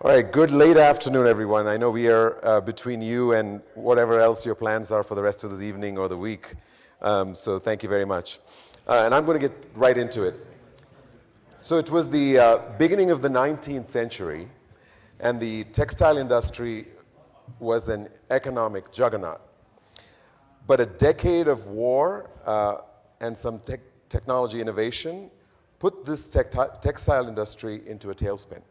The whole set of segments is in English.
All right, good late afternoon, everyone. I know we are between you and whatever else your plans are for the rest of the evening or the week. So thank you very much. And I'm going to get right into it. So it was the beginning of the 19th century, and the textile industry was an economic juggernaut. But a decade of war and some technology innovation put this textile industry into a tailspin.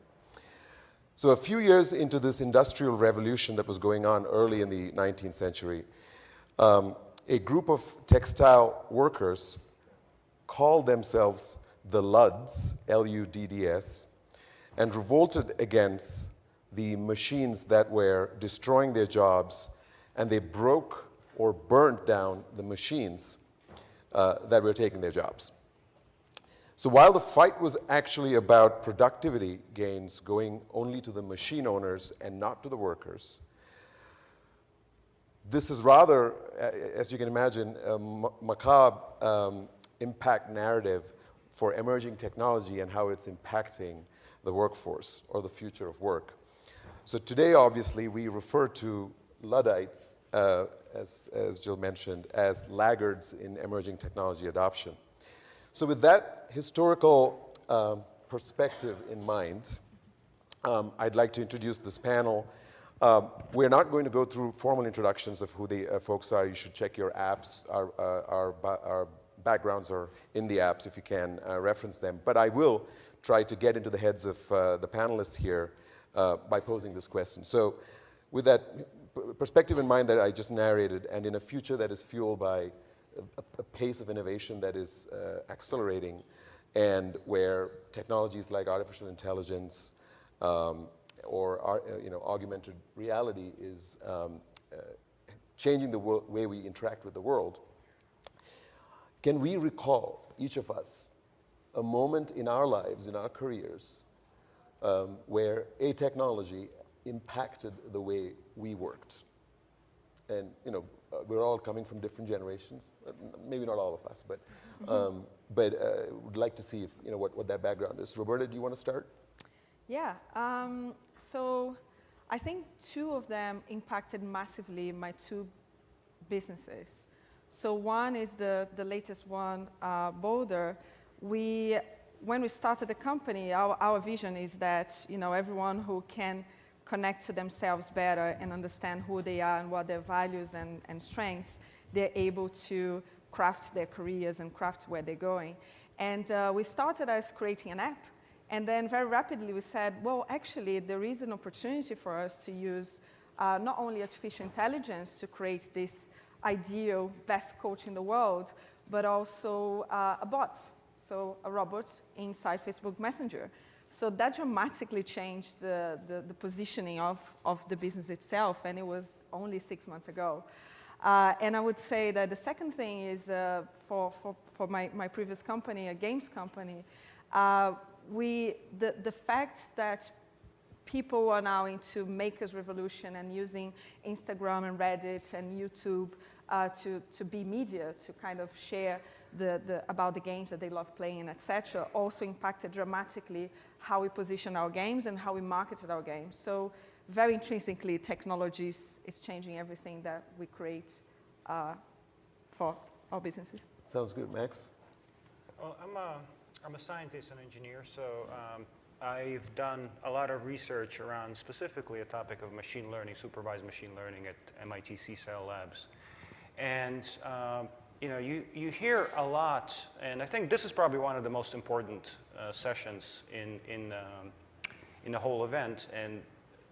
So a few years into this industrial revolution that was going on early in the 19th century, a group of textile workers called themselves the Ludds, L-U-D-D-S, and revolted against the machines that were destroying their jobs, and they broke or burnt down the machines that were taking their jobs. So while the fight was actually about productivity gains going only to the machine owners and not to the workers, this is rather, as you can imagine, a macabre impact narrative for emerging technology and how it's impacting the workforce or the future of work. So today, obviously, we refer to Luddites, as Jill mentioned, as laggards in emerging technology adoption. So with that historical perspective in mind, I'd like to introduce this panel. We're not going to go through formal introductions of who the folks are. You should check your apps. Our backgrounds are in the apps if you can reference them. But I will try to get into the heads of the panelists here by posing this question. So with that perspective in mind that I just narrated, and in a future that is fueled by a pace of innovation that is accelerating, and where technologies like artificial intelligence or augmented reality is changing the way we interact with the world, can we recall, each of us, a moment in our lives, in our careers, where a technology impacted the way we worked? And we're all coming from different generations, maybe not all of us, but would like to see if, what that background is. Roberta, do you want to start? Yeah, so I think two of them impacted massively my two businesses. So one is the latest one, BOLDR. When we started the company, our vision is that everyone who can connect to themselves better and understand who they are and what their values and strengths, they're able to craft their careers and craft where they're going. And we started as creating an app, and then very rapidly we said, well, actually, there is an opportunity for us to use not only artificial intelligence to create this ideal best coach in the world, but also a bot, so a robot inside Facebook Messenger. So that dramatically changed the positioning of the business itself, and it was only 6 months ago. And I would say that the second thing is for my previous company, a games company, the fact that people are now into Maker's Revolution and using Instagram and Reddit and YouTube to be media, to kind of share about the games that they love playing, etc., also impacted dramatically how we position our games and how we marketed our games. So very intrinsically, technology is changing everything that we create for our businesses. Sounds good. Max? Well, I'm a scientist and engineer, so I've done a lot of research around specifically a topic of machine learning, supervised machine learning at MIT HiQLabs. And you hear a lot, and I think this is probably one of the most important sessions in the whole event. And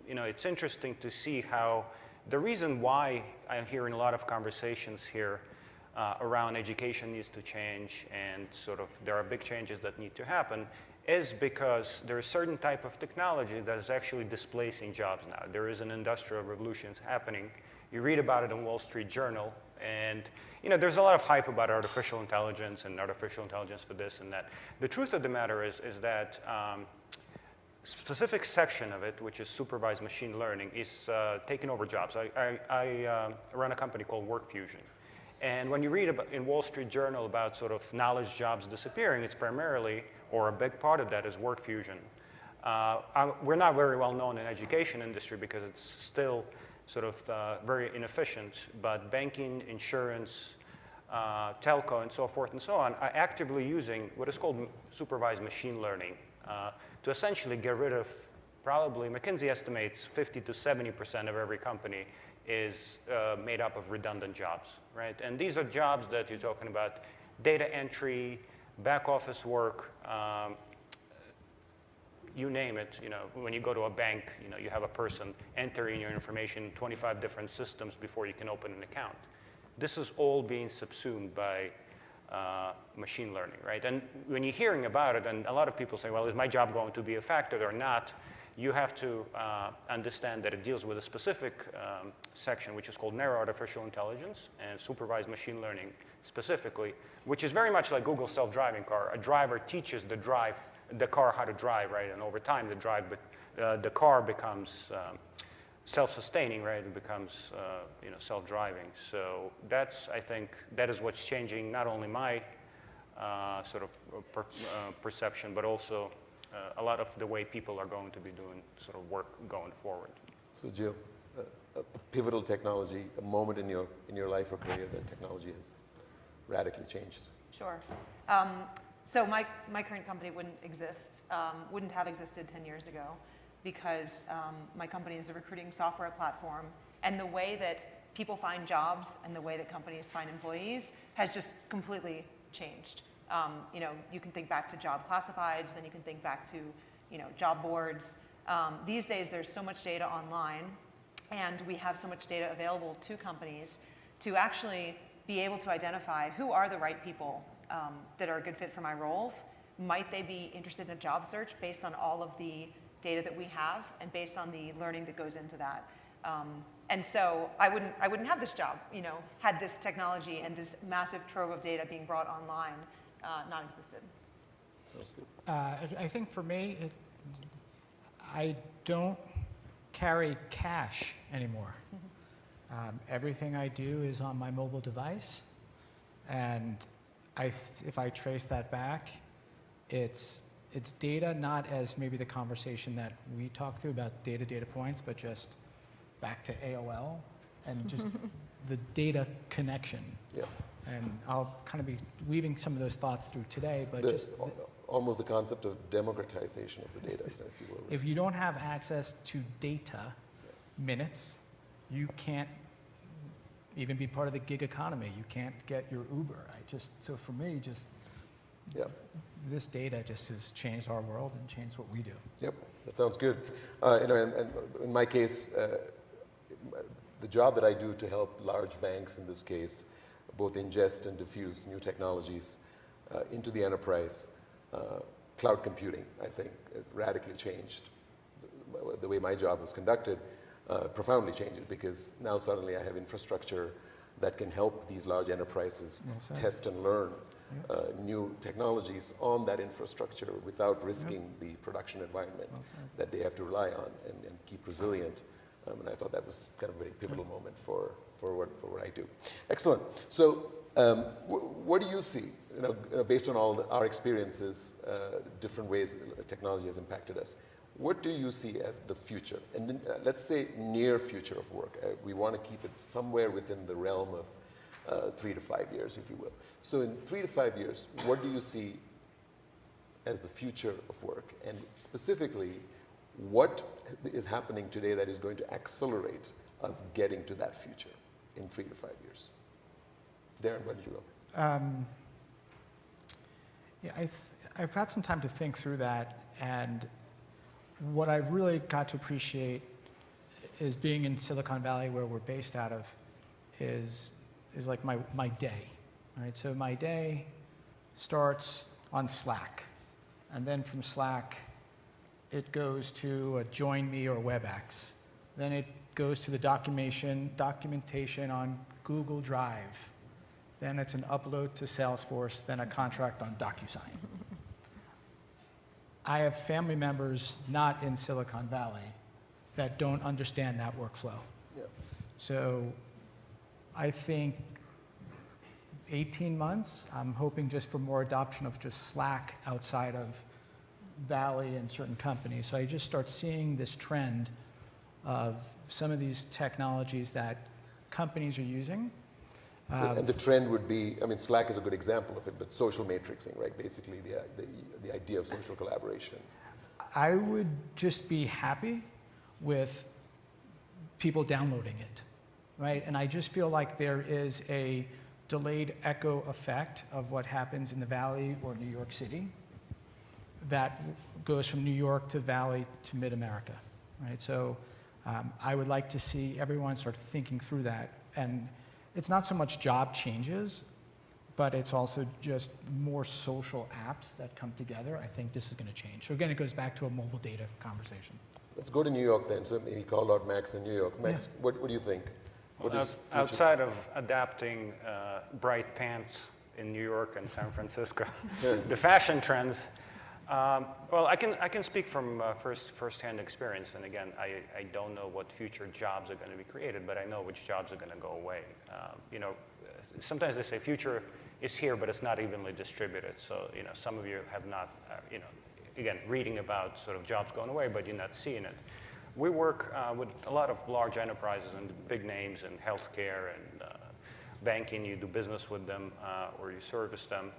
it's interesting to see how the reason why I'm hearing a lot of conversations here around education needs to change, and sort of there are big changes that need to happen, is because there is a certain type of technology that is actually displacing jobs now. There is an industrial revolution happening. You read about it in Wall Street Journal, and there's a lot of hype about artificial intelligence and artificial intelligence for this and that. The truth of the matter is that specific section of it, which is supervised machine learning, is taking over jobs. I run a company called Workfusion. And when you read in Wall Street Journal about sort of knowledge jobs disappearing, it's primarily, or a big part of that is Workfusion. We're not very well known in the education industry because it's still sort of very inefficient, but banking, insurance, telco, and so forth and so on are actively using what is called supervised machine learning to essentially get rid of probably, McKinsey estimates 50 to 70% of every company is made up of redundant jobs, right? And these are jobs that you're talking about, data entry, back office work, you name it. You know, when you go to a bank, you know, you have a person entering your information in 25 different systems before you can open an account. This is all being subsumed by machine learning, right? And when you're hearing about it, and a lot of people say, well, is my job going to be affected or not? You have to understand that it deals with a specific section, which is called narrow artificial intelligence and supervised machine learning specifically, which is very much like Google's self-driving car. A driver teaches the car how to drive, right? And over time, the car becomes self-sustaining, right? It becomes you know, self-driving. So that's, I think, that is what's changing not only my sort of perception, but also a lot of the way people are going to be doing sort of work going forward. So Jill, a pivotal technology, a moment in your life or career that technology has radically changed. Sure. So my current company wouldn't have existed 10 years ago because my company is a recruiting software platform, and the way that people find jobs and the way that companies find employees has just completely changed. You know, you can think back to job classifieds, then you can think back to, you know, job boards. These days, there's so much data online, and we have so much data available to companies to actually be able to identify who are the right people that are a good fit for my roles. Might they be interested in a job search based on all of the data that we have and based on the learning that goes into that? And so I wouldn't have this job, you know, had this technology and this massive trove of data being brought online not existed. Sounds good. I think for me, I don't carry cash anymore. Everything I do is on my mobile device, and if I trace that back, it's data, not as maybe the conversation that we talked through about data points, but just back to AOL and just the data connection. Yeah. And I'll kind of be weaving some of those thoughts through today, but almost the concept of democratization of the data, if you will. If you don't have access to data, minutes, you can't even be part of the gig economy. You can't get your Uber. So for me, this data just has changed our world and changed what we do. Yep, that sounds good. You know, and in my case, the job that I do to help large banks, in this case, both ingest and diffuse new technologies into the enterprise, cloud computing, I think, has radically changed the way my job was conducted. Profoundly changed it, because now suddenly I have infrastructure that can help these large enterprises test and learn new technologies on that infrastructure without risking the production environment that they have to rely on and keep resilient. And I thought that was kind of a very pivotal moment for what I do. Excellent. So what do you see, based on all our experiences, different ways technology has impacted us? What do you see as the future? And then, let's say near future of work. We want to keep it somewhere within the realm of 3 to 5 years, if you will. So in 3 to 5 years, what do you see as the future of work? And specifically, what is happening today that is going to accelerate us getting to that future in 3 to 5 years? Darren, where did you go? I've had some time to think through that, and what I've really got to appreciate is being in Silicon Valley, where we're based out of, is like my day, right? So my day starts on Slack, and then from Slack, it goes to a Join Me or WebEx. Then it goes to the documentation on Google Drive. Then it's an upload to Salesforce, then a contract on DocuSign. I have family members not in Silicon Valley that don't understand that workflow. Yeah. So I think 18 months, I'm hoping just for more adoption of just Slack outside of Valley and certain companies. So I just start seeing this trend of some of these technologies that companies are using. And the trend would be, I mean, Slack is a good example of it, but social matrixing, right? Basically, the idea of social collaboration. I would just be happy with people downloading it, right? And I just feel like there is a delayed echo effect of what happens in the Valley or New York City that goes from New York to the Valley to mid-America, right? So I would like to see everyone start thinking through that. And it's not so much job changes, but it's also just more social apps that come together. I think this is going to change. So again, it goes back to a mobile data conversation. Let's go to New York then. So he called out Max in New York. Max, yeah. What do you think? Outside of adapting bright pants in New York and San Francisco, the fashion trends, well, I can speak from first-hand experience. And again, I don't know what future jobs are going to be created, but I know which jobs are going to go away. You know, sometimes they say future is here, but it's not evenly distributed. So, you know, some of you have not, you know, again, reading about sort of jobs going away, but you're not seeing it. We work with a lot of large enterprises and big names in healthcare and banking. You do business with them or you service them.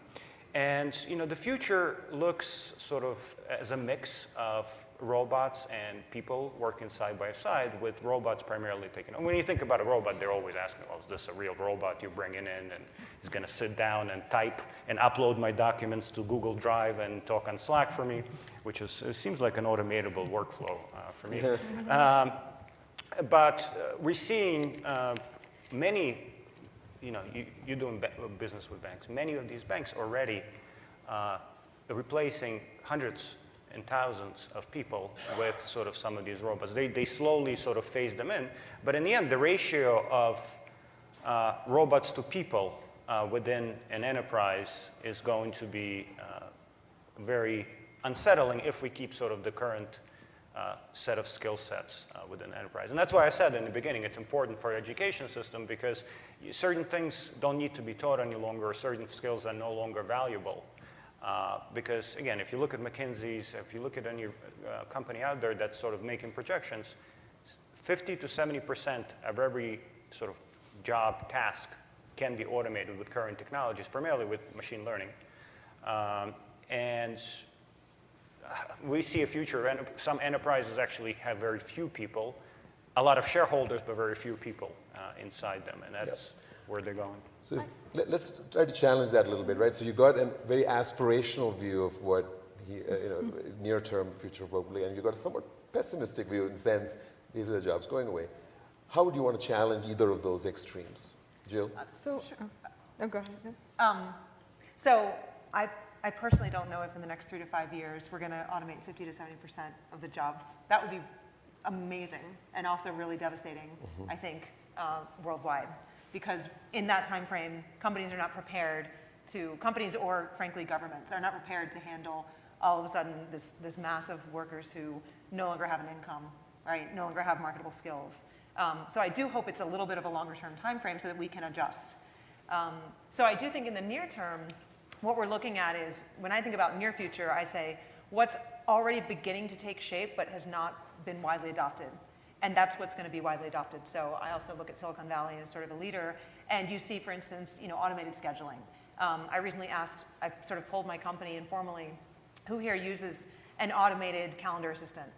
And you know, the future looks sort of as a mix of robots and people working side by side, with robots primarily taking. When you think about a robot, they're always asking, well, is this a real robot you're bringing in, and he's going to sit down and type and upload my documents to Google Drive and talk on Slack for me, which is, it seems like an automatable workflow for me. But we're seeing many, you know, you're doing business with banks. Many of these banks already replacing hundreds and thousands of people with sort of some of these robots. They slowly sort of phase them in, but in the end, the ratio of robots to people within an enterprise is going to be very unsettling if we keep sort of the current set of skill sets within the enterprise. And that's why I said in the beginning, it's important for our education system, because certain things don't need to be taught any longer, or certain skills are no longer valuable. Because again, if you look at McKinsey's, if you look at any company out there that's sort of making projections, 50 to 70% of every sort of job task can be automated with current technologies, primarily with machine learning. And we see a future, and some enterprises actually have very few people, a lot of shareholders, but very few people inside them, and that's where they're going. So let's try to challenge that a little bit, right? So you got a very aspirational view of what you know, near-term future probably, and you got a somewhat pessimistic view in the sense these are the jobs going away. How would you want to challenge either of those extremes? Jill? Sure. Oh, go ahead. So I personally don't know if in the next 3 to 5 years we're going to automate 50 to 70% of the jobs. That would be amazing and also really devastating, I think, worldwide. Because in that time frame, companies are not prepared to, companies or frankly governments are not prepared to handle all of a sudden this mass of workers who no longer have an income, right? No longer have marketable skills. So I do hope it's a little bit of a longer term time frame so that we can adjust. So I do think in the near term, what we're looking at is, when I think about near future, I say, what's already beginning to take shape but has not been widely adopted? And that's what's going to be widely adopted. So I also look at Silicon Valley as sort of a leader. And you see, for instance, you know, automated scheduling. I recently asked, I sort of polled my company informally, who here uses an automated calendar assistant?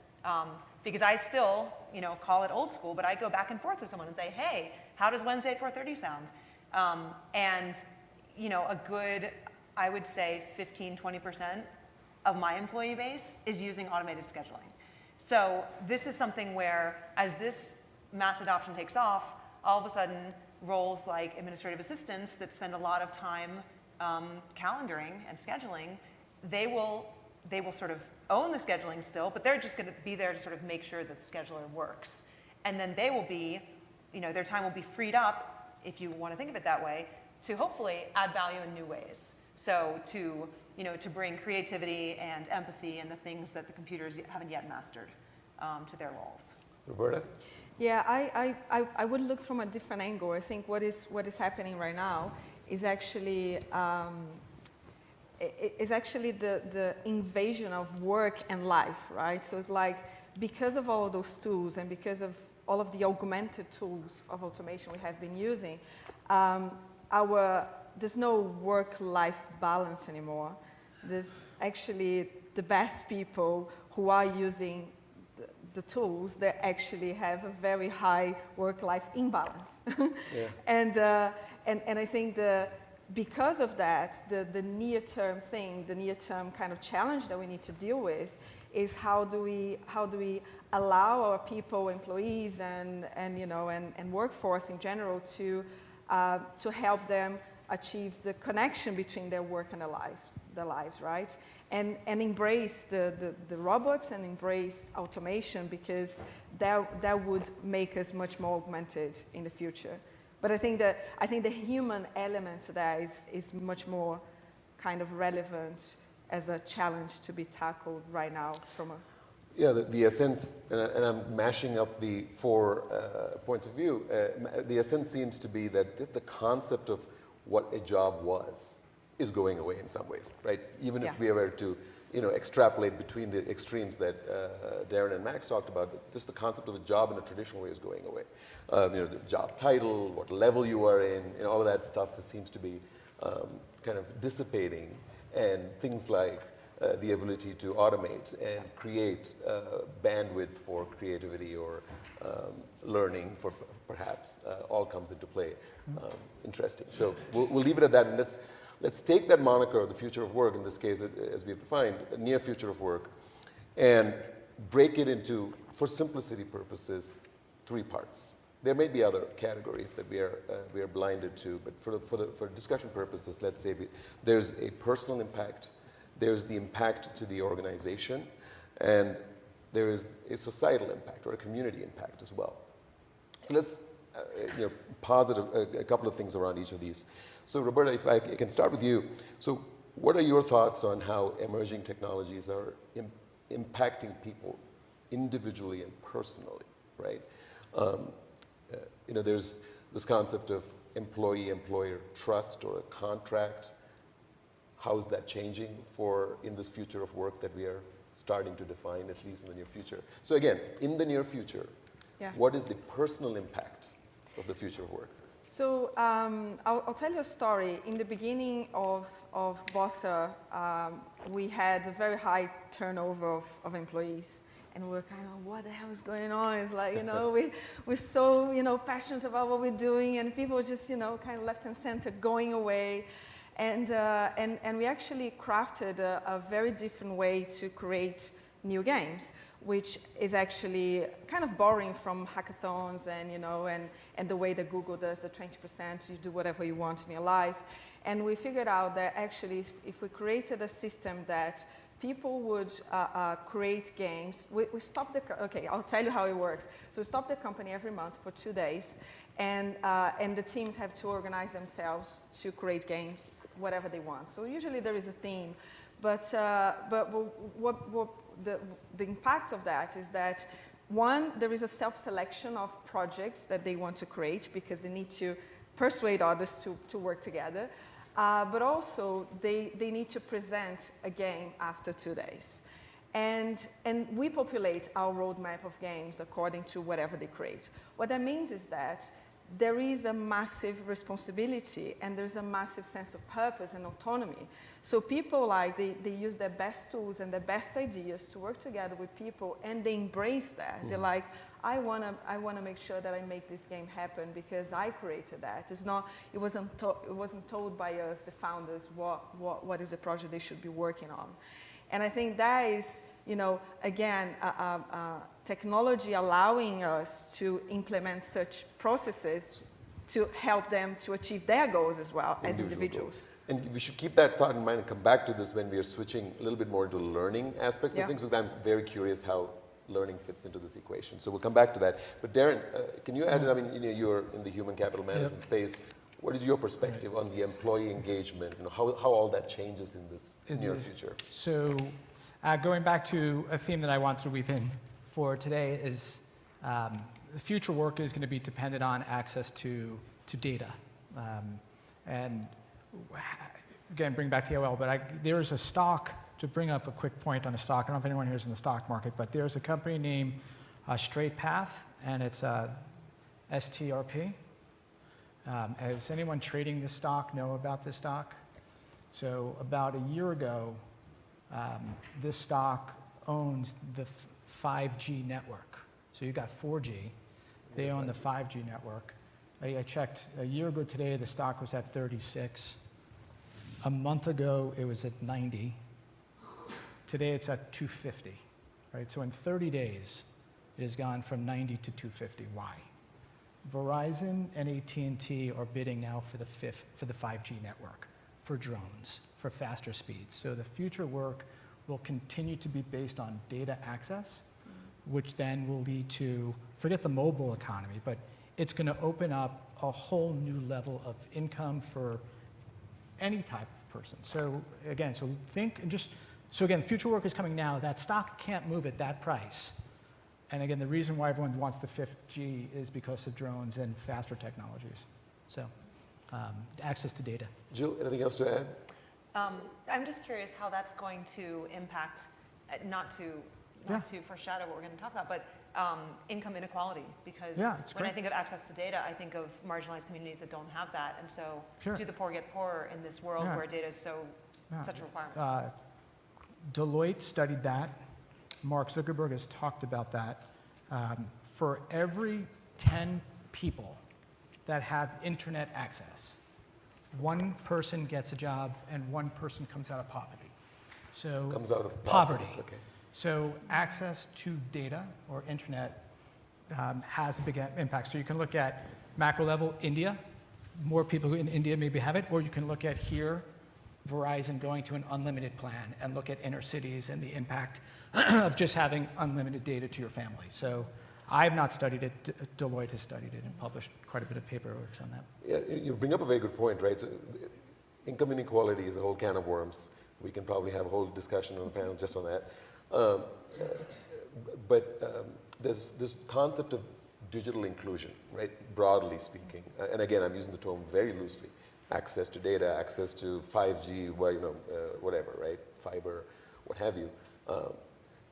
Because I still, you know, call it old school, but I go back and forth with someone and say, hey, how does Wednesday at 4:30 sound? And, you know, a good, I would say 15, 20% of my employee base is using automated scheduling. So this is something where, as this mass adoption takes off, all of a sudden roles like administrative assistants that spend a lot of time calendaring and scheduling, they will sort of own the scheduling still, but they're just going to be there to sort of make sure that the scheduler works. And then they will be, you know, their time will be freed up, if you want to think of it that way, to hopefully add value in new ways. So to, you know, to bring creativity and empathy and the things that the computers haven't yet mastered to their roles. Roberta? Yeah, I would look from a different angle. I think what is happening right now is actually is actually the invasion of work and life, right? So it's like, because of all those tools and because of all of the augmented tools of automation we have been using, there's no work-life balance anymore. There's actually the best people who are using the tools that actually have a very high work-life imbalance. Yeah. And I think because of that, the near-term thing, the near-term kind of challenge that we need to deal with is how do we allow our people, employees, and workforce in general to help them achieve the connection between their work and their lives, right? And embrace the robots and embrace automation, because that would make us much more augmented in the future. But I think the human element to that is much more kind of relevant as a challenge to be tackled right now from a... Yeah, the essence, and I'm mashing up the 4 points of view, the essence seems to be that the concept of what a job was is going away in some ways, right? Even if we were to, extrapolate between the extremes that Darren and Max talked about, just the concept of a job in a traditional way is going away. The job title, what level you are in, all of that stuff seems to be kind of dissipating, and things like the ability to automate and create bandwidth for creativity or learning, for perhaps, all comes into play. Interesting. So we'll leave it at that, and let's take that moniker of the future of work, in this case, as we've defined, a near future of work, and break it into, for simplicity purposes, 3 parts. There may be other categories that we are blinded to, but for discussion purposes, let's say there's a personal impact, there's the impact to the organization, and there is a societal impact or a community impact as well. So let's posit a couple of things around each of these. So Roberta, if I can start with you. So what are your thoughts on how emerging technologies are impacting people individually and personally, right? There's this concept of employee-employer trust or a contract. How is that changing in this future of work that we are starting to define, at least in the near future? So again, in the near future, what is the personal impact of the future of work? So I'll tell you a story. In the beginning of BOSSA, we had a very high turnover of employees. And we were kind of, what the hell is going on? It's like, we're so, passionate about what we're doing, and people are just, kind of left and center going away. And we actually crafted a very different way to create new games, which is actually kind of borrowing from hackathons and the way that Google does the 20%, you do whatever you want in your life. And we figured out that actually if we created a system that people would create games, we stopped okay, I'll tell you how it works. So we stop the company every month for 2 days, and the teams have to organize themselves to create games, whatever they want. So usually there is a theme, but what the impact of that is that, one, there is a self-selection of projects that they want to create because they need to persuade others to work together. But also, they need to present a game after 2 days. And we populate our roadmap of games according to whatever they create. What that means is that there is a massive responsibility and there's a massive sense of purpose and autonomy. So people they use their best tools and their best ideas to work together with people, and they embrace that. They're like, I wanna make sure that I make this game happen because I created that. It wasn't told by us, the founders, what is the project they should be working on. And I think that is, again, technology allowing us to implement such processes to help them to achieve their goals as well as individuals. And we should keep that thought in mind and come back to this when we are switching a little bit more into the learning aspects of things, because I'm very curious how learning fits into this equation. So we'll come back to that. But Darren, can you add, you're in the human capital management space. What is your perspective on the employee engagement, how all that changes in this near future? So going back to a theme that I want to weave in for today is the future work is going to be dependent on access to data. And again, bring back to AOL, but there's a stock, to bring up a quick point on a stock. I don't know if anyone here is in the stock market, but there's a company named Straight Path, and it's STRP. Has anyone trading this stock know about this stock? So about a year ago, this stock owns the 5G network. So you got 4G, they own the 5G network. I checked a year ago today, the stock was at 36. A month ago, it was at 90. Today, it's at 250, right? So in 30 days, it has gone from 90 to 250. Why? Verizon and AT&T are bidding now for the 5G network, for drones, for faster speeds. So the future work will continue to be based on data access, which then will lead to, forget the mobile economy, but it's going to open up a whole new level of income for any type of person. So again, so again, future work is coming now. That stock can't move at that price. And again, the reason why everyone wants the 5G is because of drones and faster technologies. So access to data. Jill, anything else to add? I'm just curious how that's going to impact, not to foreshadow what we're going to talk about, but income inequality, because when I think of access to data, I think of marginalized communities that don't have that, and so do the poor get poorer in this world where data is such a requirement? Deloitte studied that. Mark Zuckerberg has talked about that. For every 10 people that have internet access, one person gets a job and one person comes out of poverty. So Comes out of poverty. Okay. So access to data or internet has a big impact. So you can look at macro level, India. More people in India maybe have it. Or you can look at here, Verizon going to an unlimited plan, and look at inner cities and the impact of just having unlimited data to your family. So I have not studied it. Deloitte has studied it and published quite a bit of paperwork on that. Yeah, you bring up a very good point, right? So income inequality is a whole can of worms. We can probably have a whole discussion on the panel just on that. There's this concept of digital inclusion, right? Broadly speaking, and again, I'm using the term very loosely. Access to data, access to 5G, whatever, right? Fiber, what have you,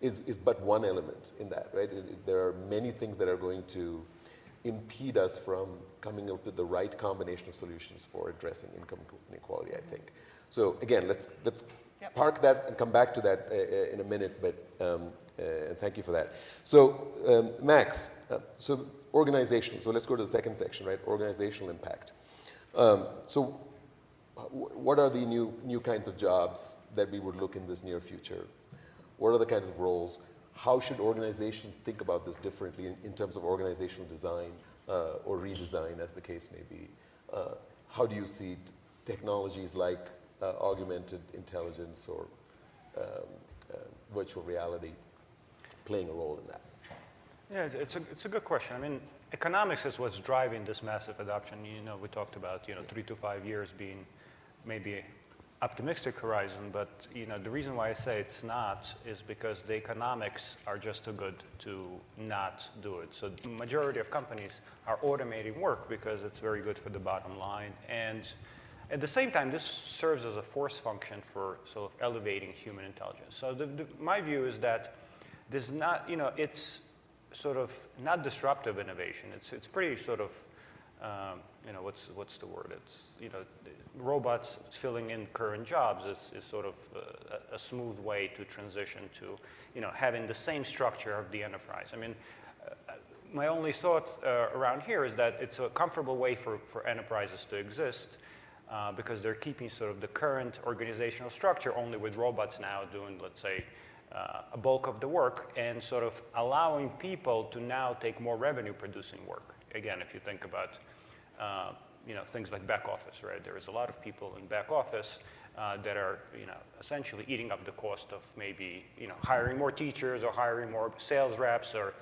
is but one element in that, right? There are many things that are going to impede us from coming up with the right combination of solutions for addressing income inequality, I think. So again, let's park that and come back to that in a minute, but and thank you for that. So Max, so organization, so let's go to the second section, right? Organizational impact. So what are the new kinds of jobs that we would look in this near future? What are the kinds of roles? How should organizations think about this differently in terms of organizational design or redesign, as the case may be? How do you see technologies like augmented intelligence or virtual reality playing a role in that? Yeah, it's a good question. I mean, economics is what's driving this massive adoption. You know, we talked about 3 to 5 years being maybe optimistic horizon, but the reason why I say it's not is because the economics are just too good to not do it. So the majority of companies are automating work because it's very good for the bottom line, and at the same time, this serves as a force function for sort of elevating human intelligence. So my view is that there's not, it's sort of not disruptive innovation. It's pretty sort of, what's the word? It's, robots filling in current jobs is sort of a smooth way to transition to, having the same structure of the enterprise. I mean, my only thought around here is that it's a comfortable way for enterprises to exist because they're keeping sort of the current organizational structure only with robots now doing, let's say, a bulk of the work and sort of allowing people to now take more revenue producing work. Again, if you think about things like back office, right? There is a lot of people in back office that are essentially eating up the cost of maybe hiring more teachers or hiring more sales reps or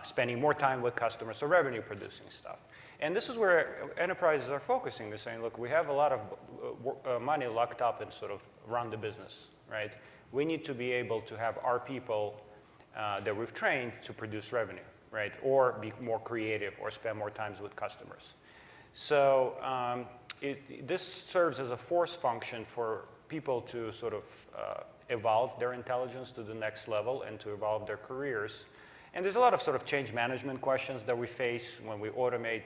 spending more time with customers, so revenue producing stuff. And this is where enterprises are focusing. They're saying, look, we have a lot of money locked up in sort of run the business, right? We need to be able to have our people that we've trained to produce revenue, right? Or be more creative or spend more time with customers. So this serves as a force function for people to sort of evolve their intelligence to the next level and to evolve their careers. And there's a lot of sort of change management questions that we face when we automate,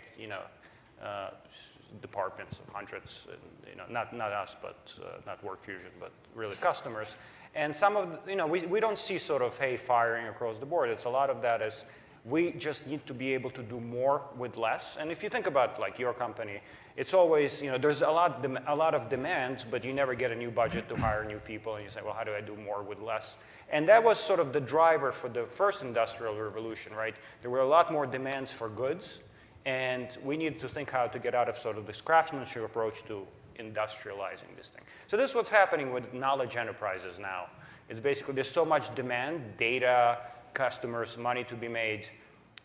departments of hundreds, and, not us, but not Workfusion, but really customers. And some of, we don't see sort of, hey, firing across the board. It's a lot of that is we just need to be able to do more with less. And if you think about like your company, it's always, there's a lot of demands, but you never get a new budget to hire new people. And you say, well, how do I do more with less? And that was sort of the driver for the first industrial revolution, right? There were a lot more demands for goods. And we needed to think how to get out of sort of this craftsmanship approach to industrializing this thing. So this is what's happening with knowledge enterprises now. It's basically there's so much demand, data, customers, money to be made,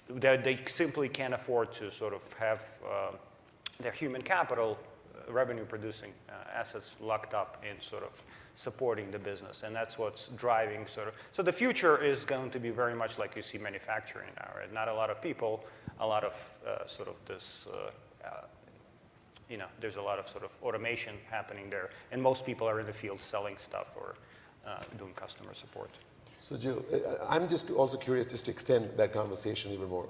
that they simply can't afford to sort of have their human capital, revenue-producing assets locked up in sort of supporting the business. And that's what's driving sort of. So the future is going to be very much like you see manufacturing now, right? Not a lot of people, a lot of sort of this, there's a lot of sort of automation happening there. And most people are in the field selling stuff or doing customer support. So Jill, I'm just also curious just to extend that conversation even more.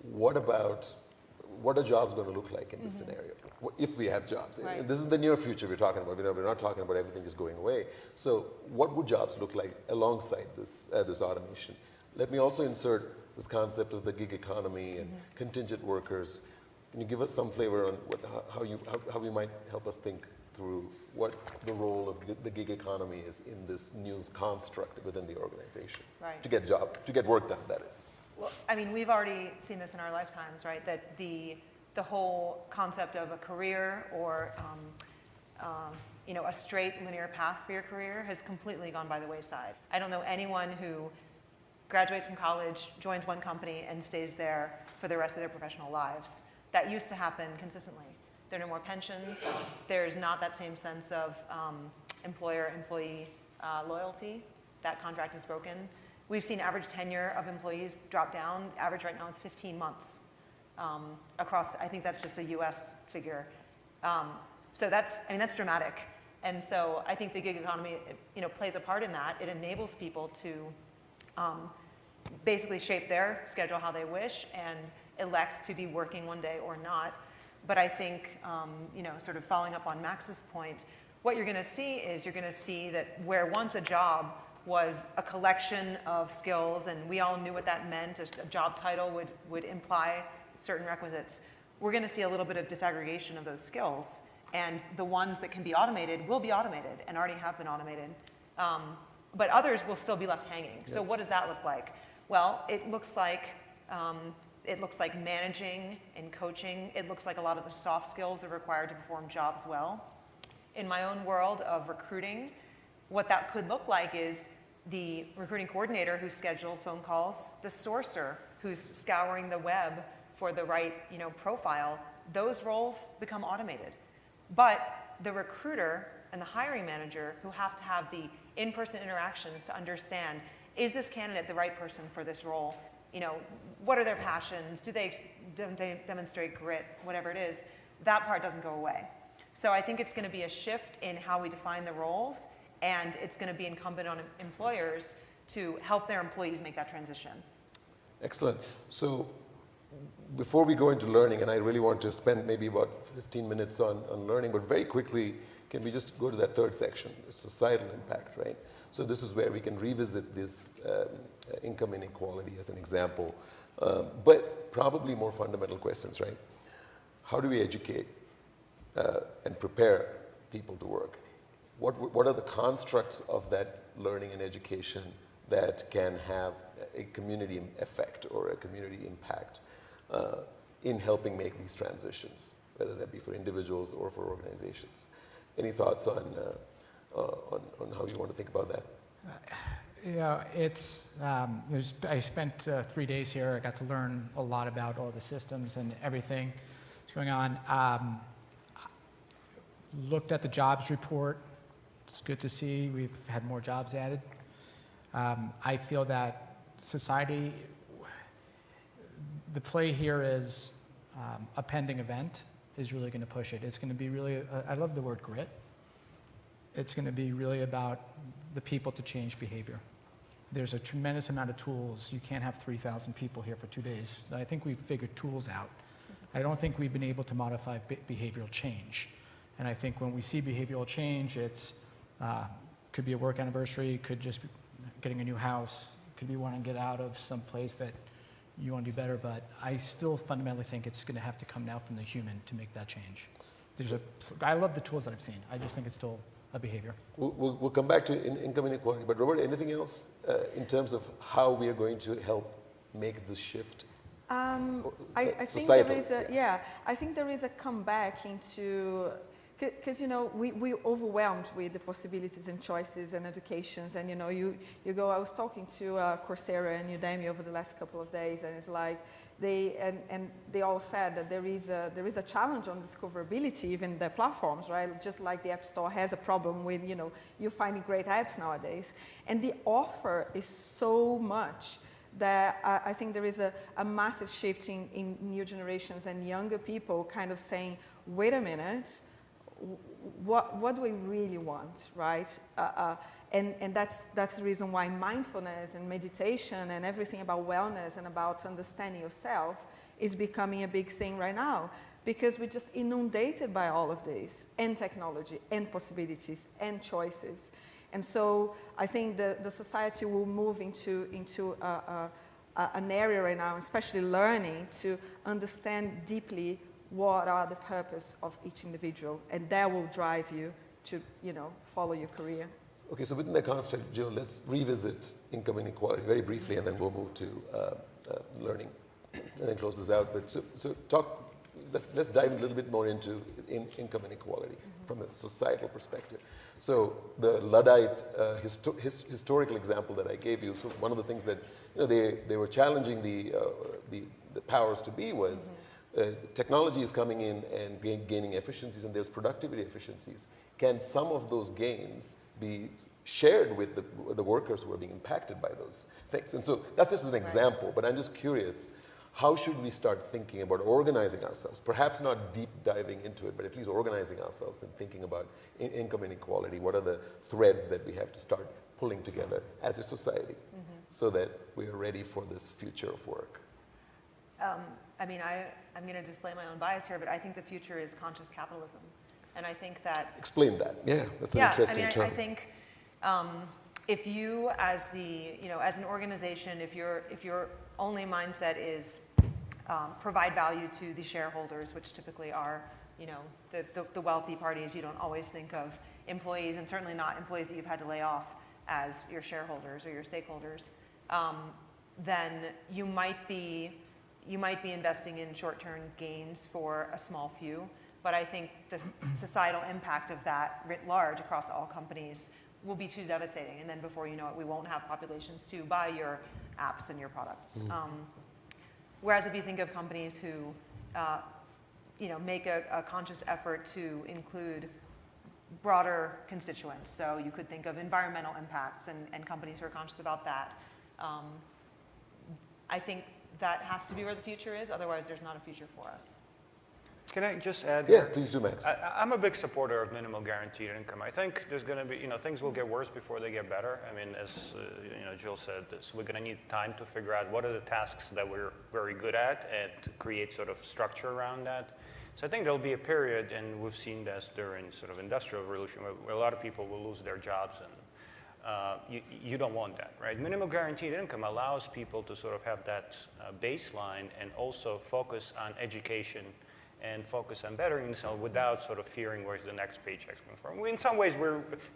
What are jobs going to look like in this scenario? If we have jobs. Right. This is the near future we're talking about. We're not talking about everything just going away. So what would jobs look like alongside this automation? Let me also insert this concept of the gig economy and contingent workers. Can you give us some flavor on how you might help us think through what the role of the gig economy is in this new construct within the organization? Right. To get work done, that is. Well, I mean, we've already seen this in our lifetimes, right? That the whole concept of a career or a straight linear path for your career has completely gone by the wayside. I don't know anyone who graduates from college, joins one company, and stays there for the rest of their professional lives. That used to happen consistently. There are no more pensions. There's not that same sense of employer-employee loyalty. That contract is broken. We've seen average tenure of employees drop down. Average right now is 15 months across. I think that's just a U.S. figure. So that's dramatic. And so I think the gig economy, plays a part in that. It enables people to basically shape their schedule how they wish and elect to be working one day or not. But I think, sort of following up on Max's point, what you're going to see is that where once a job was a collection of skills, and we all knew what that meant, a job title would imply certain requisites, we're going to see a little bit of disaggregation of those skills. And the ones that can be automated will be automated and already have been automated. But others will still be left hanging. Yep. So what does that look like? Well, it looks like managing and coaching. It looks like a lot of the soft skills that are required to perform jobs well. In my own world of recruiting, what that could look like is the recruiting coordinator who schedules phone calls, the sourcer who's scouring the web for the right profile. Those roles become automated. But the recruiter and the hiring manager who have to have the in-person interactions to understand, is this candidate the right person for this role? What are their passions? Do they demonstrate grit? Whatever it is, that part doesn't go away. So I think it's going to be a shift in how we define the roles, and it's going to be incumbent on employers to help their employees make that transition. Excellent. So before we go into learning, and I really want to spend maybe about 15 minutes on learning, but very quickly, can we just go to that third section, societal impact, right? So this is where we can revisit this income inequality as an example, but probably more fundamental questions, right? How do we educate and prepare people to work? What are the constructs of that learning and education that can have a community effect or a community impact in helping make these transitions, whether that be for individuals or for organizations? Any thoughts on how you want to think about that? I spent 3 days here. I got to learn a lot about all the systems and everything that's going on. Looked at the jobs report. It's good to see we've had more jobs added. I feel that society, the play here is a pending event, is really going to push it. It's going to be really, I love the word grit. It's going to be really about the people to change behavior. There's a tremendous amount of tools. You can't have 3,000 people here for 2 days. I think we've figured tools out. I don't think we've been able to modify behavioral change. And I think when we see behavioral change, it's could be a work anniversary, could just be getting a new house, could be wanting to get out of some place that you want to do better, but I still fundamentally think it's going to have to come now from the human to make that change. I love the tools that I've seen. I just think it's still a behavior. We'll come back to income inequality, but Roberta, anything else in terms of how we are going to help make this shift? I think there is I think there is a comeback into, because we're overwhelmed with the possibilities and choices and educations, and you go. I was talking to Coursera and Udemy over the last couple of days, and it's like they all said that there is a challenge on discoverability, even the platforms, right? Just like the App Store has a problem with you finding great apps nowadays, and the offer is so much that I think there is a massive shift in new generations and younger people kind of saying, wait a minute, what do we really want, right? And that's the reason why mindfulness and meditation and everything about wellness and about understanding yourself is becoming a big thing right now, because we're just inundated by all of this, and technology, and possibilities, and choices. And so I think the society will move into an area right now, especially learning, to understand deeply what are the purpose of each individual, and that will drive you to follow your career. Okay, so within that construct, Jill, let's revisit income inequality very briefly, and then we'll move to learning, and then close this out. But let's dive a little bit more into income inequality from a societal perspective. So the Luddite historical example that I gave you, so one of the things that they were challenging the powers to be was technology is coming in and gaining efficiencies, and there's productivity efficiencies. Can some of those gains be shared with the workers who are being impacted by those things? And so that's just an example, but I'm just curious, how should we start thinking about organizing ourselves? Perhaps not deep diving into it, but at least organizing ourselves and thinking about income inequality. What are the threads that we have to start pulling together as a society so that we are ready for this future of work? I'm going to display my own bias here, but I think the future is conscious capitalism. And I think that... Explain that. Yeah, that's an interesting term. I think if you, as an organization, if your only mindset is provide value to the shareholders, which typically are, the wealthy parties, you don't always think of employees, and certainly not employees that you've had to lay off as your shareholders or your stakeholders, then you might be investing in short-term gains for a small few. But I think the societal impact of that writ large across all companies will be too devastating. And then before you know it, we won't have populations to buy your apps and your products. Whereas if you think of companies who make a conscious effort to include broader constituents, so you could think of environmental impacts and companies who are conscious about that, I think that has to be where the future is. Otherwise, there's not a future for us. Can I just add? Yeah, please do, Max. I'm a big supporter of minimal guaranteed income. I think there's going to be, things will get worse before they get better. I mean, as Jill said, we're going to need time to figure out what are the tasks that we're very good at and to create sort of structure around that. So I think there'll be a period, and we've seen this during sort of industrial revolution, where a lot of people will lose their jobs, and you don't want that, right? Minimal guaranteed income allows people to sort of have that baseline and also focus on education and focus on bettering themselves without sort of fearing where's the next paycheck's coming from. In some ways,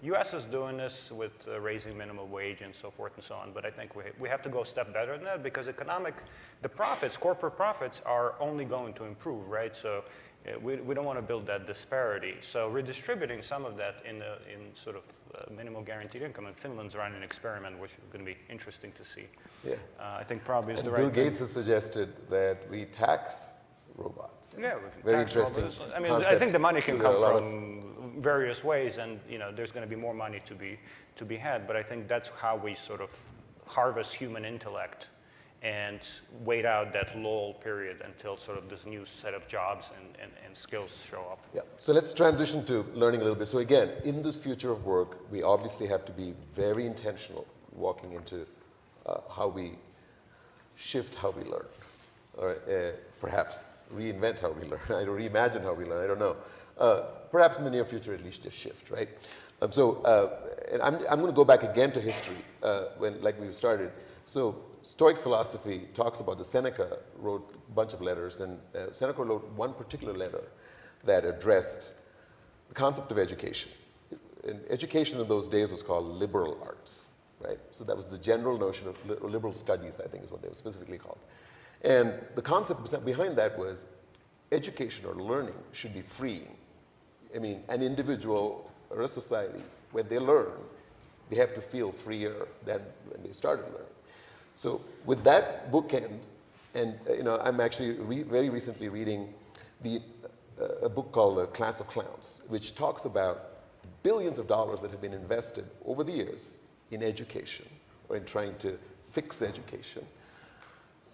U.S. is doing this with raising minimum wage and so forth and so on, but I think we have to go a step better than that, because the profits, corporate profits, are only going to improve, right? So we don't want to build that disparity. So redistributing some of that in sort of minimal guaranteed income, and Finland's running an experiment, which is going to be interesting to see. Yeah. I think probably is the right thing. Bill Gates has suggested that we tax robots. Yeah, very interesting. I mean, I think the money can come from various ways, and there's going to be more money to be had. But I think that's how we sort of harvest human intellect and wait out that lull period until sort of this new set of jobs and skills show up. Yeah, so let's transition to learning a little bit. So again, in this future of work, we obviously have to be very intentional walking into how we shift how we learn, or perhaps reinvent how we learn, I don't reimagine how we learn, I don't know. Perhaps in the near future, at least just shift, right? And I'm going to go back again to history, like we started. So Stoic philosophy talks about Seneca wrote a bunch of letters, and Seneca wrote one particular letter that addressed the concept of education. And education in those days was called liberal arts, right? So that was the general notion of liberal studies, I think is what they were specifically called. And the concept behind that was education or learning should be freeing. I mean, an individual or a society, when they learn, they have to feel freer than when they started learning. So with that bookend, and I'm actually very recently reading a book called The Class of Clowns, which talks about billions of dollars that have been invested over the years in education or in trying to fix education.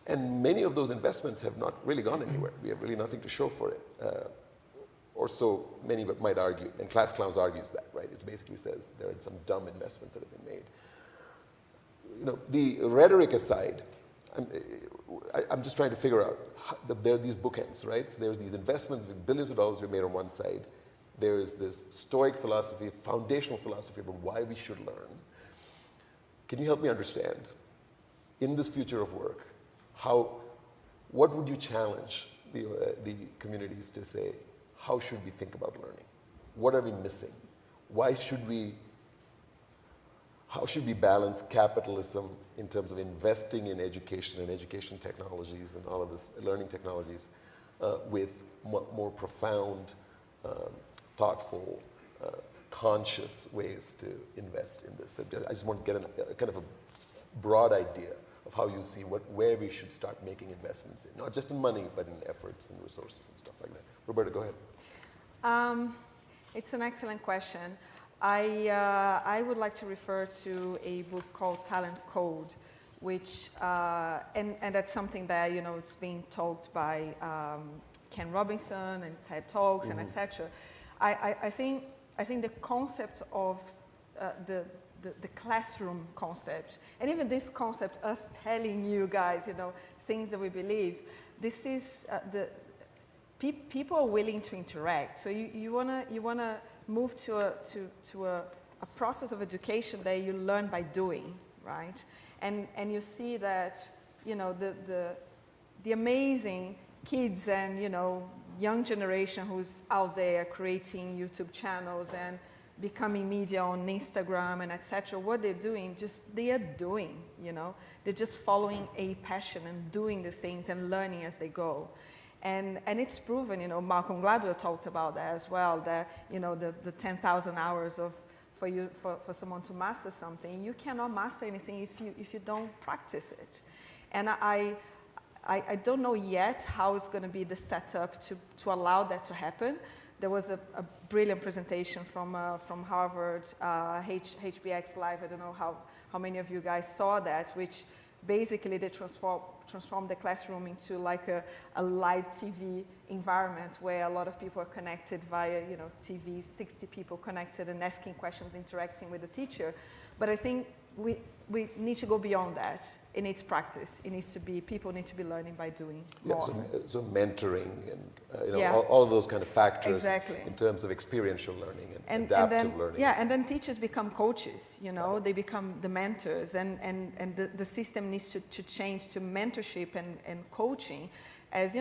And many of those investments have not really gone anywhere. We have really nothing to show for it. Or so many might argue, and Class Clowns argues that, right? It basically says there are some dumb investments that have been made. The rhetoric aside, I'm just trying to figure out, there are these bookends, right? So there's these investments, billions of dollars are made on one side. There is this Stoic philosophy, foundational philosophy about why we should learn. Can you help me understand, in this future of work, what would you challenge the communities to say, how should we think about learning? What are we missing? How should we balance capitalism in terms of investing in education and education technologies and all of this learning technologies with more profound, thoughtful, conscious ways to invest in this? I just want to get a kind of a broad idea of how you see where we should start making investments in, not just in money, but in efforts and resources and stuff like that. Roberta, go ahead. It's an excellent question. I would like to refer to a book called Talent Code, which, and that's something that, it's being talked by Ken Robinson and TED Talks and etc. I think the concept of the classroom concept, and even this concept, us telling you guys, things that we believe, this is people are willing to interact. So you wanna move to a process of education that you learn by doing, right? And you see that the amazing kids and young generation who's out there creating YouTube channels and becoming media on Instagram and etc. What they're doing, they're just following a passion and doing the things and learning as they go. And it's proven, Malcolm Gladwell talked about that as well, that, the 10,000 hours for someone to master something, you cannot master anything if you don't practice it. And I don't know yet how it's going to be the setup to allow that to happen. There was a brilliant presentation from Harvard, HBX Live. I don't know how many of you guys saw that, which basically they transform the classroom into like a live TV environment where a lot of people are connected via TV, 60 people connected and asking questions, interacting with the teacher. But I think we need to go beyond that. It needs practice. People need to be learning by doing more. So mentoring and all of those kind of factors exactly. in terms of experiential learning and adaptive learning. Yeah, and then teachers become coaches, they become the mentors, and the system needs to change to mentorship and coaching, as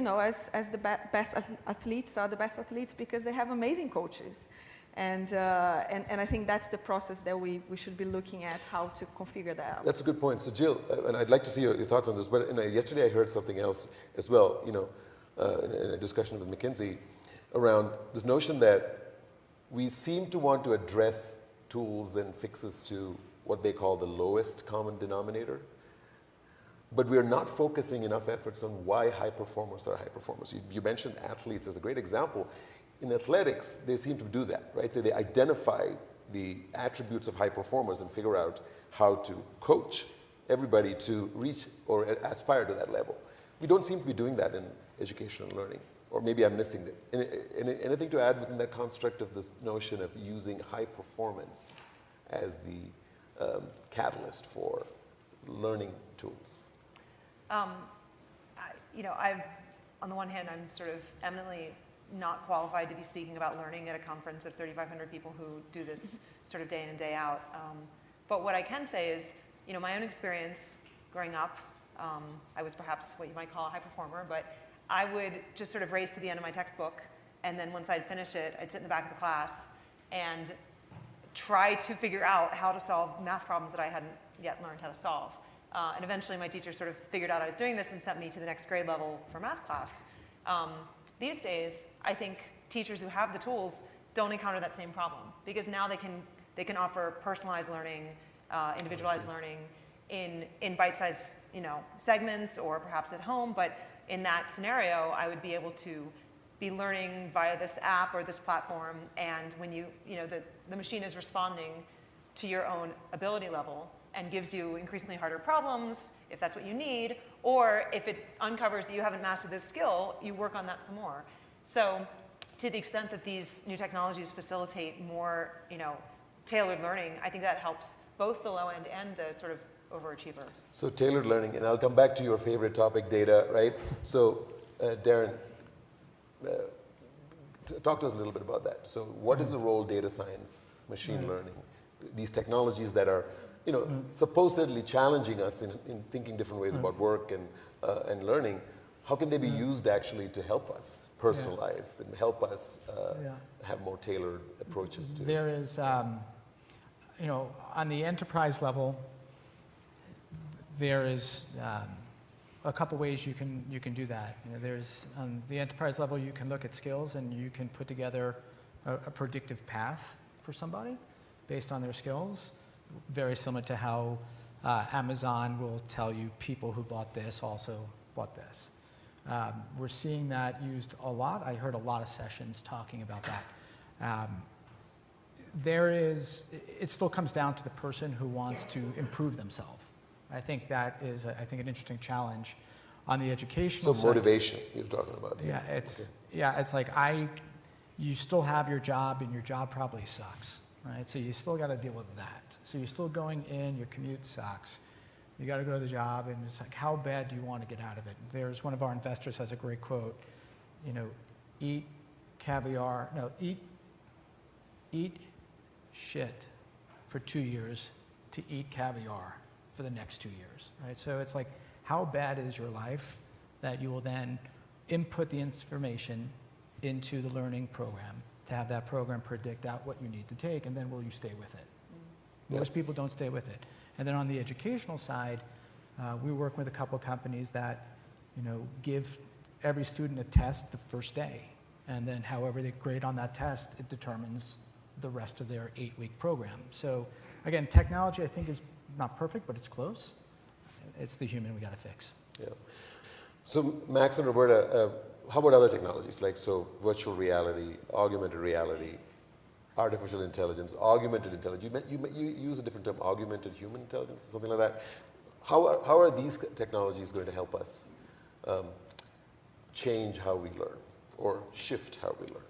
as the best athletes are the best athletes because they have amazing coaches. And I think that's the process that we should be looking at, how to configure that out. That's a good point. So Jill, and I'd like to see your thoughts on this, but yesterday I heard something else as well, in a discussion with McKinsey around this notion that we seem to want to address tools and fixes to what they call the lowest common denominator, but we're not focusing enough efforts on why high performers are high performers. You mentioned athletes as a great example. In athletics, they seem to do that, right? So they identify the attributes of high performers and figure out how to coach everybody to reach or aspire to that level. We don't seem to be doing that in education and learning, or maybe I'm missing it. Anything to add within that construct of this notion of using high performance as the catalyst for learning tools? On the one hand, I'm sort of eminently not qualified to be speaking about learning at a conference of 3,500 people who do this sort of day in and day out. But what I can say is, my own experience growing up, I was perhaps what you might call a high performer, but I would just sort of race to the end of my textbook, and then once I'd finish it, I'd sit in the back of the class and try to figure out how to solve math problems that I hadn't yet learned how to solve. And eventually my teacher sort of figured out I was doing this and sent me to the next grade level for math class. These days, I think teachers who have the tools don't encounter that same problem, because now they can offer personalized learning, individualized learning in bite-sized segments, or perhaps at home. But in that scenario, I would be able to be learning via this app or this platform, and when the machine is responding to your own ability level and gives you increasingly harder problems, if that's what you need, or if it uncovers that you haven't mastered this skill, you work on that some more. So to the extent that these new technologies facilitate more tailored learning, I think that helps both the low end and the sort of overachiever. So tailored learning, and I'll come back to your favorite topic, data, right? So Darren, talk to us a little bit about that. So what is the role data science, machine learning, these technologies that are supposedly challenging us in thinking different ways about work and learning, how can they be used actually to help us personalize and help us have more tailored approaches to it? There is, on the enterprise level, there is a couple ways you can do that. There's on the enterprise level, you can look at skills and you can put together a predictive path for somebody based on their skills, very similar to how Amazon will tell you people who bought this also bought this. We're seeing that used a lot. I heard a lot of sessions talking about that. It still comes down to the person who wants to improve themselves. I think that is, an interesting challenge on the educational side. So motivation, you're talking about. Yeah, it's like you still have your job, and your job probably sucks, right? So you still got to deal with that. So you're still going in, your commute sucks. You got to go to the job, and it's like, how bad do you want to get out of it? There's one of our investors has a great quote, eat shit for 2 years to eat caviar for the next 2 years, right? So it's like, how bad is your life that you will then input the information into the learning program to have that program predict out what you need to take, and then will you stay with it? Most people don't stay with it. And then on the educational side, we work with a couple of companies that, give every student a test the first day, and then however they grade on that test, it determines the rest of their 8-week program. So again, technology I think is not perfect, but it's close. It's the human we got to fix. Yeah. So Max and Roberta, how about other technologies like virtual reality, augmented reality, artificial intelligence, augmented intelligence? You use a different term, augmented human intelligence, something like that. How are these technologies going to help us change how we learn or shift how we learn?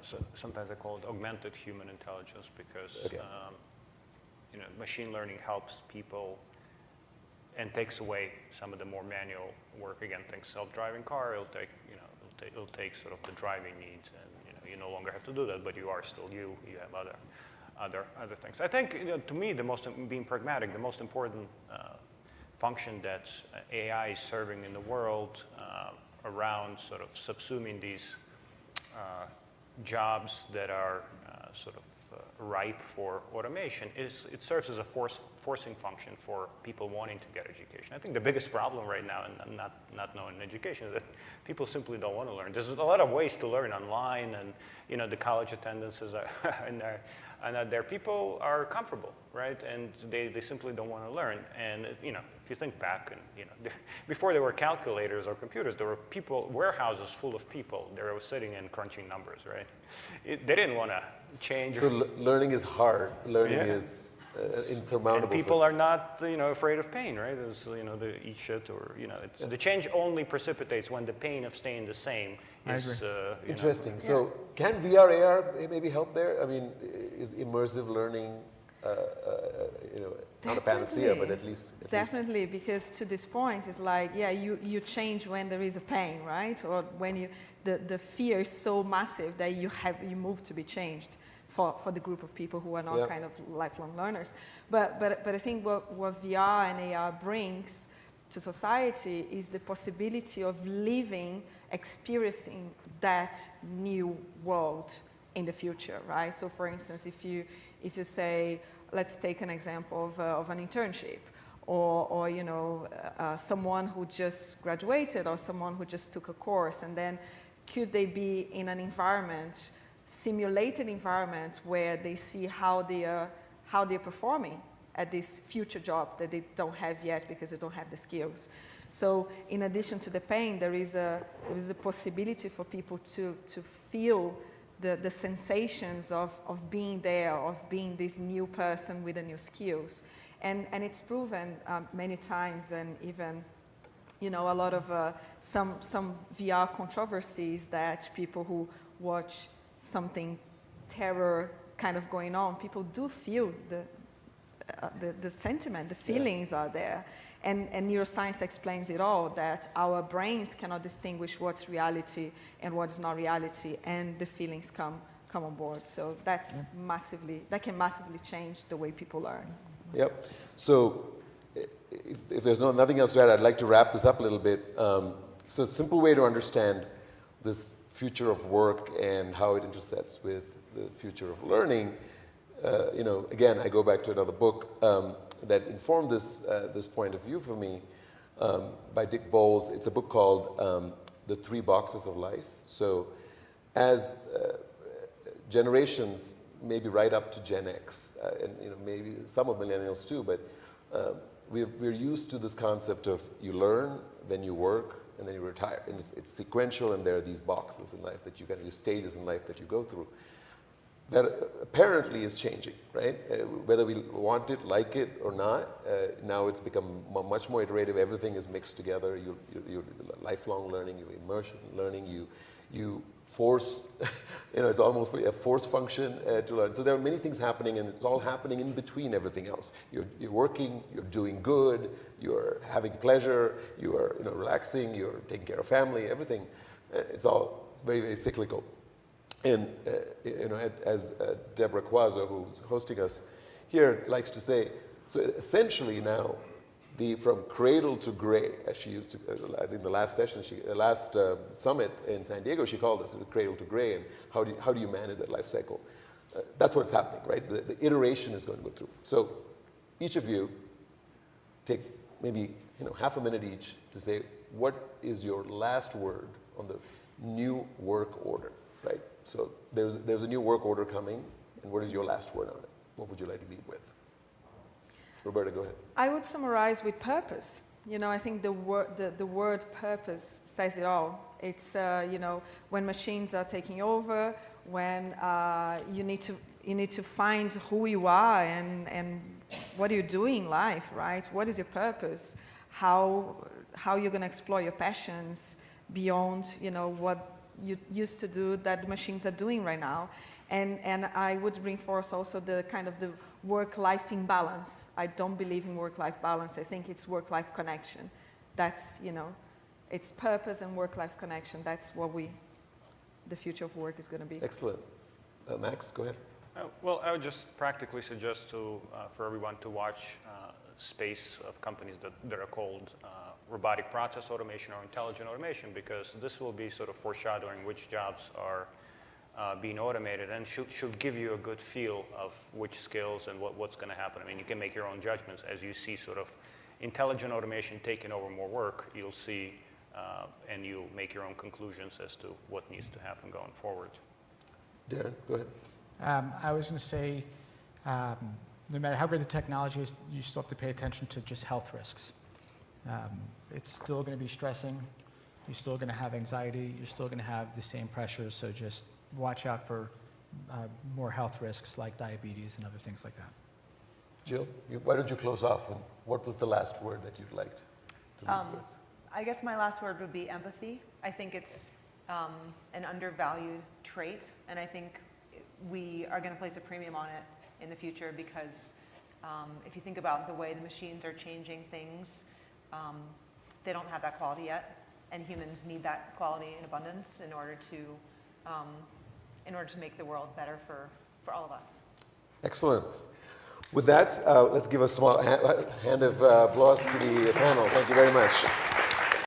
So sometimes I call it augmented human intelligence because machine learning helps people and takes away some of the more manual work. Again, think self-driving car, it'll take sort of the driving needs, and you no longer have to do that, but you are still you have other things. I think to me, being pragmatic, the most important function that AI is serving in the world around sort of subsuming these jobs that are sort of ripe for automation is it serves as a forcing function for people wanting to get education. I think the biggest problem right now, and not knowing education, is that people simply don't want to learn. There's a lot of ways to learn online, and the college attendances are and there people are comfortable, right? And they simply don't want to learn. And if you think back, and before there were calculators or computers, there were warehouses full of people. They were sitting and crunching numbers, right? They didn't want to change. So learning is hard. Learning is insurmountable. And people are not, afraid of pain, right? As the eat shit, or the change only precipitates when the pain of staying the same is. Interesting. So, can VR, AR maybe help there? I mean, is immersive learning, not a panacea, but at least. Definitely, because to this point, it's like, you change when there is a pain, right? Or when the fear is so massive that you move to be changed. For the group of people who are not kind of lifelong learners. But I think what VR and AR brings to society is the possibility of living, experiencing that new world in the future, right? So for instance, if you say, let's take an example of an internship, or someone who just graduated, or someone who just took a course, and then could they be in an environment, simulated environment, where they see how they're performing at this future job that they don't have yet because they don't have the skills. So in addition to the pain, there is a possibility for people to feel the sensations of being there, of being this new person with the new skills. And it's proven many times, and even a lot of some VR controversies, that people who watch something terror kind of going on, people do feel the sentiment, the feelings are there. And neuroscience explains it all, that our brains cannot distinguish what's reality and what's not reality, and the feelings come on board. So that can massively change the way people learn. Yep. So if there's nothing else to add, I'd like to wrap this up a little bit. So a simple way to understand this future of work and how it intersects with the future of learning, again, I go back to another book that informed this point of view for me, by Dick Bowles. It's a book called The Three Boxes of Life. So as generations, maybe right up to Gen X, and maybe some of millennials too, but we're used to this concept of you learn, then you work, and then you retire. And it's sequential, and there are these boxes in life that these stages in life that you go through. That apparently is changing, right? Whether we want it, like it, or not, now it's become much more iterative. Everything is mixed together. You're lifelong learning, you immersion learning, you force, it's almost a force function to learn. So there are many things happening, and it's all happening in between everything else. You're working, you're doing good, you're having pleasure, you are relaxing, you're taking care of family, everything. It's all very, very cyclical. And as Deborah Quazzo, who's hosting us here, likes to say, so essentially now, from cradle to gray, as she used to, I think the last session, last summit in San Diego, she called us cradle to gray, and how do you manage that life cycle? That's what's happening, right? The iteration is going to go through. So each of you take maybe half a minute each to say, what is your last word on the new work order, right? So there's a new work order coming, and what is your last word on it? What would you like to leave with? Roberta, go ahead. I would summarize with purpose. I think the word purpose says it all. It's when machines are taking over, when you need to find who you are and what are you doing in life, right? What is your purpose? How you're going to explore your passions beyond what you used to do that the machines are doing right now. And I would reinforce also the kind of the work-life imbalance. I don't believe in work-life balance. I think it's work-life connection. That's, it's purpose and work-life connection. That's what the future of work is going to be. Excellent. Max, go ahead. Well, I would just practically suggest for everyone to watch space of companies that are called robotic process automation or intelligent automation, because this will be sort of foreshadowing which jobs are being automated, and should give you a good feel of which skills and what's going to happen. I mean, you can make your own judgments as you see sort of intelligent automation taking over more work. You'll see, and you'll make your own conclusions as to what needs to happen going forward. Darren, go ahead. I was going to say, no matter how great the technology is, you still have to pay attention to just health risks. It's still going to be stressing. You're still going to have anxiety. You're still going to have the same pressures. So just watch out for more health risks like diabetes and other things like that. Jill, why don't you close off, and what was the last word that you'd like to leave with? I guess my last word would be empathy. I think it's an undervalued trait, and I think we are going to place a premium on it in the future because if you think about the way the machines are changing things, they don't have that quality yet, and humans need that quality in abundance in order to make the world better for all of us. Excellent. With that, let's give a small hand of applause to the panel. Thank you very much.